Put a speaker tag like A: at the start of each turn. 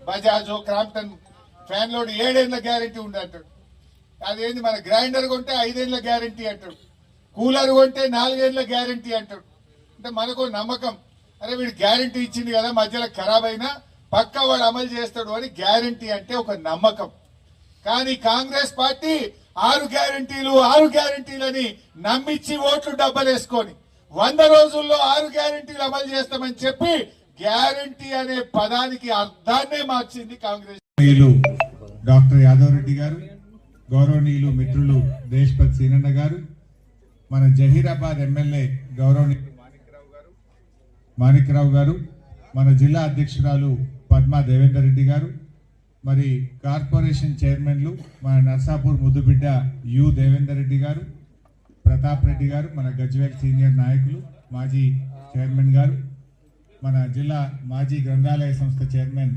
A: బజాజో Crompton fan load 7 ఏళ్ల guarantee ఉంది అంటాడు. అదేంది మన గ్రైండర్ కొంటే 5 ఏళ్ల గ్యారంటీ అంటాడు, కూలర్ కొంటే 4 ఏళ్ల గ్యారంటీ అంటాడు. అంటే మనకు నమ్మకం, అరే వీడు గ్యారంటీ ఇచ్చింది కదా మధ్యలో ఖరాబ్ అయినా పక్కా వాడు అమలు చేస్తాడు అని గ్యారంటీ అంటే ఒక నమ్మకం. కానీ కాంగ్రెస్ పార్టీ 6 గ్యారంటీలని నమ్మించి ఓట్లు డబ్బలేసుకొని 100 రోజుల్లో 6 గ్యారంటీలు అమలు చేస్తామని చెప్పి గ్యారంటీ అనే పదానికి అర్థాన్నే మార్చింది కాంగ్రెస్.
B: డాక్టర్ యాదవ్ రెడ్డి గారు, గౌరవనీయులు మిత్రులు దేశపతి సీనన్న గారు, మన జహీరాబాద్ ఎమ్మెల్యే గౌరవనీయులు మాణిక్రావు గారు, మన జిల్లా అధ్యక్షురాలు పద్మా దేవేందర్ రెడ్డి గారు, మరి కార్పొరేషన్ చైర్మన్లు మన నర్సాపూర్ ముద్దుబిడ్డ యు దేవేందర్ రెడ్డి గారు, ప్రతాప్ రెడ్డి గారు, మన గజ్వేల్ సీనియర్ నాయకులు, మాజీ చైర్మన్ గారు, మన జిల్లా మాజీ గ్రంథాలయ సంస్థ చైర్మన్